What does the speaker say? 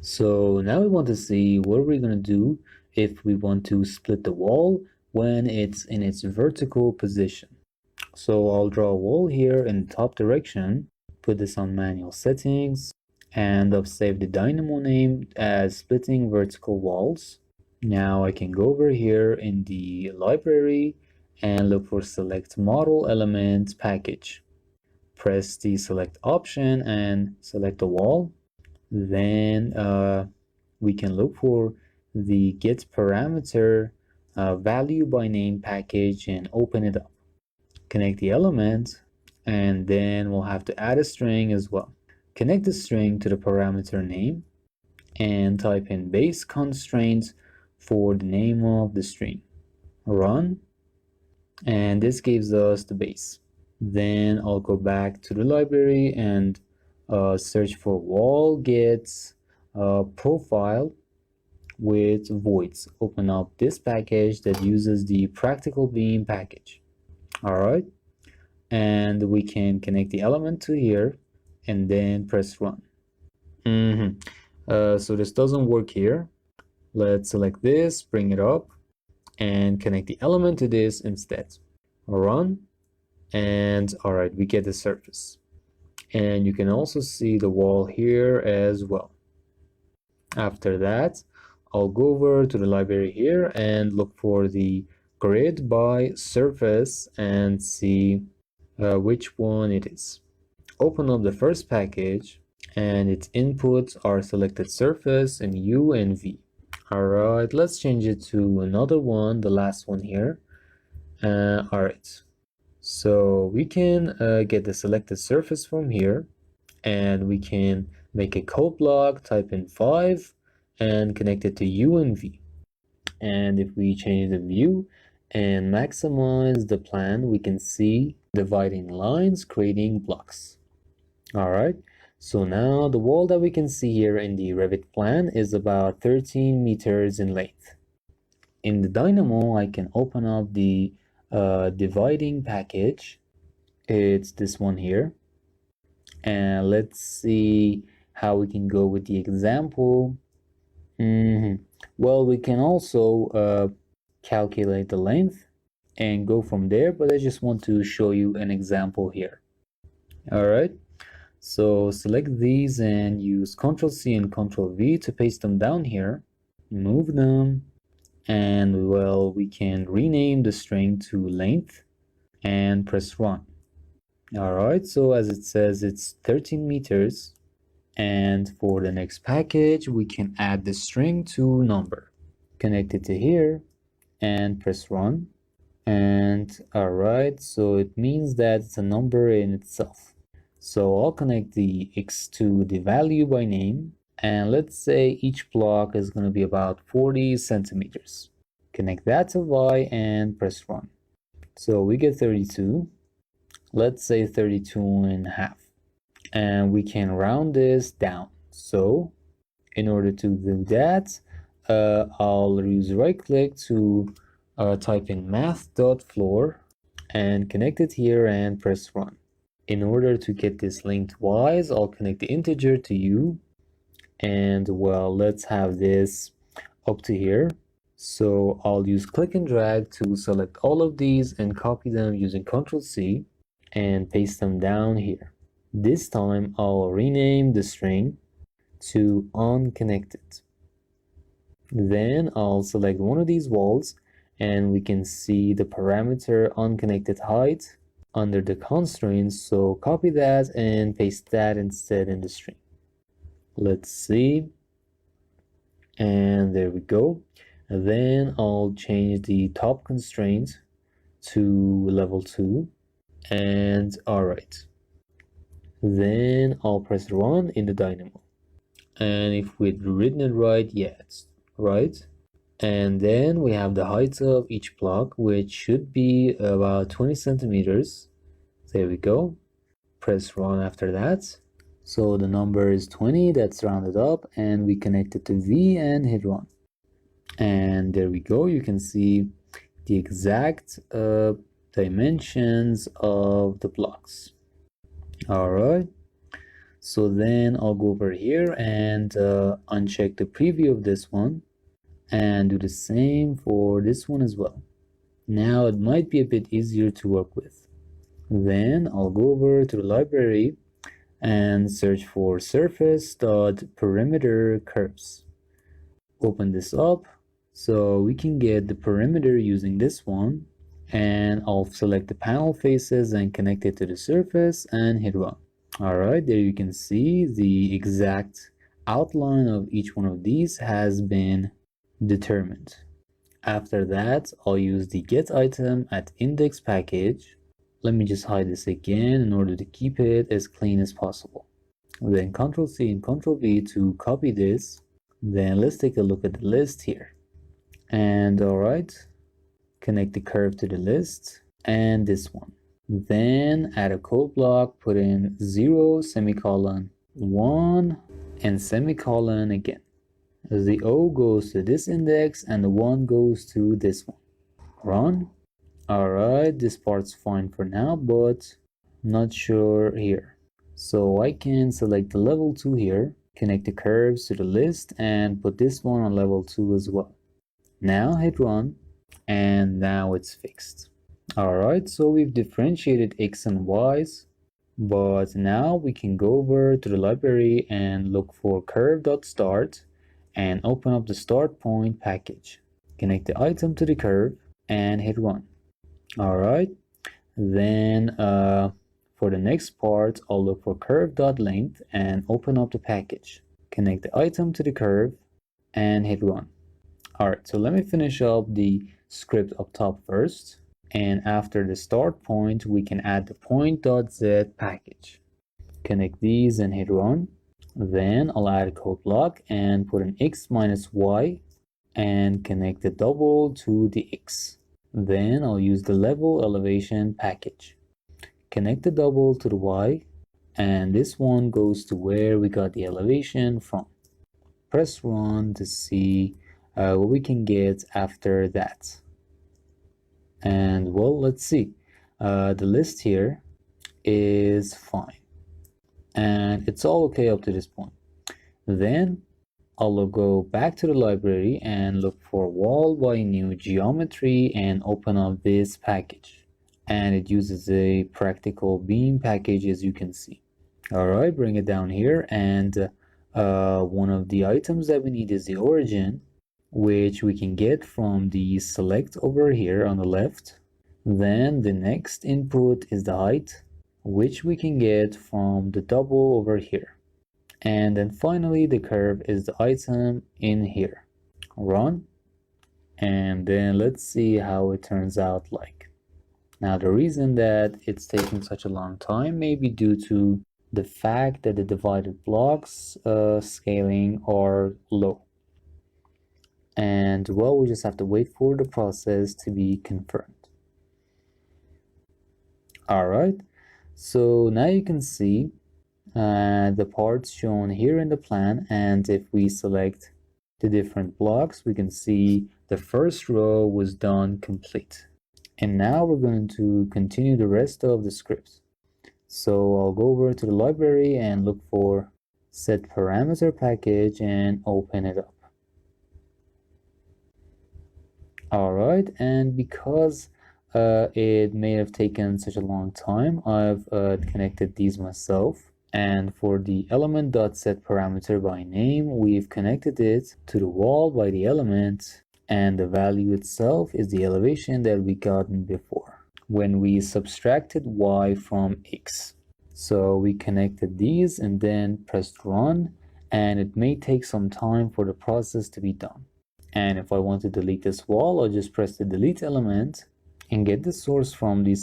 So now we want to see what we're going to do if we want to split the wall when it's in its vertical position. So I'll draw a wall here in the top direction, put this on manual settings, and I've saved the dynamo name as splitting vertical walls. Now I can go over here in the library and look for select model element package. Press the select option and select the wall. Then we can look for the get parameter value by name package and open it up. Connect the element, and then we'll have to add a string as well. Connect the string to the parameter name and type in base constraint for the name of the string. Run, and this gives us the base. Then I'll go back to the library and search for wall get profile with voids. Open up this package that uses the practical beam package. All right, and we can connect the element to here and then press run. So this doesn't work here. Let's select this, bring it up, and connect the element to this instead. Run, and all right, we get the surface. And you can also see the wall here as well. After that, I'll go over to the library here and look for the grid by surface and see which one it is. Open up the first package, and its inputs are selected surface in U and V. Alright, let's change it to another one, the last one here. Alright, so we can get the selected surface from here, and we can make a code block, type in 5, and connect it to U and V. And if we change the view and maximize the plan, we can see dividing lines creating blocks. Alright, so now the wall that we can see here in the Revit plan is about 13 meters in length. In the Dynamo, I can open up the dividing package. It's this one here. And let's see how we can go with the example. Well, we can also calculate the length and go from there, but I just want to show you an example here. All right, so select these and use Ctrl+C and Ctrl+V to paste them down here. Move them, and well, we can rename the string to length and press run. All right, so as it says, it's 13 meters. And for the next package, we can add the string to number. Connect it to here and press run. And all right, so it means that it's a number in itself. So I'll connect the X to the value by name, and let's say each block is going to be about 40 centimeters. Connect that to Y and press run. So we get 32. Let's say 32 and a half. And we can round this down. So in order to do that, I'll use right click to type in math.floor and connect it here and press run. In order to get this lengthwise, I'll connect the integer to U, and well, let's have this up to here. So I'll use click and drag to select all of these and copy them using Ctrl+C and paste them down here. This time I'll rename the string to unconnected. Then I'll select one of these walls, and we can see the parameter unconnected height under the constraints, so copy that and paste that instead in the string. Let's see, and there we go. And then I'll change the top constraint to level 2, and alright. Then I'll press run in the Dynamo, and if we'd written it right, yeah, it's right. And then we have the height of each block, which should be about 20 centimeters. There we go. Press run after that. So the number is 20, that's rounded up, and we connect it to V and hit run. And there we go. You can see the exact dimensions of the blocks. All right. So then I'll go over here and uncheck the preview of this one and do the same for this one as well. Now it might be a bit easier to work with. Then I'll go over to the library and search for surface.perimeter curves. Open this up so we can get the perimeter using this one, and I'll select the panel faces and connect it to the surface and hit run. Alright, there you can see the exact outline of each one of these has been determined. After that, I'll use the get item at index package. Let me just hide this again in order to keep it as clean as possible. Then Ctrl C and Ctrl V to copy this. Then let's take a look at the list here. And alright, connect the curve to the list and this one. Then add a code block, put in 0, semicolon, 1, and semicolon again. The O goes to this index and the 1 goes to this one. Run. Alright, this part's fine for now, but not sure here. So I can select the level 2 here, connect the curves to the list, and put this one on level 2 as well. Now hit run, and now it's fixed. Alright, so we've differentiated x and y's, but now we can go over to the library and look for curve.start and open up the start point package. Connect the item to the curve and hit run. Alright, then for the next part, I'll look for curve.length and open up the package. Connect the item to the curve and hit run. Alright, so let me finish up the script up top first. And after the start point, we can add the point.z package. Connect these and hit run. Then I'll add a code block and put an x minus y and connect the double to the x. Then I'll use the level elevation package. Connect the double to the y, and this one goes to where we got the elevation from. Press run to see what we can get after that. And well, let's see. The list here is fine, and it's all okay up to this point. Then I'll go back to the library and look for wall by new geometry and open up this package. And it uses a practical beam package, as you can see. Alright, bring it down here, and one of the items that we need is the origin, which we can get from the select over here on the left. Then the next input is the height, which we can get from the double over here. And then finally the curve is the item in here. Run, and then let's see how it turns out like. Now the reason that it's taking such a long time may be due to the fact that the divided blocks scaling are low. And well, we just have to wait for the process to be confirmed. Alright, so now you can see the parts shown here in the plan, and if we select the different blocks, we can see the first row was done complete. And now we're going to continue the rest of the script. So I'll go over to the library and look for set parameter package and open it up. Alright, and because it may have taken such a long time, I've connected these myself. And for the element.setParameter by name, we've connected it to the wall by the element, and the value itself is the elevation that we gotten before when we subtracted y from x. So we connected these and then pressed run, and it may take some time for the process to be done. And if I want to delete this wall, I'll just press the delete element and get the source from the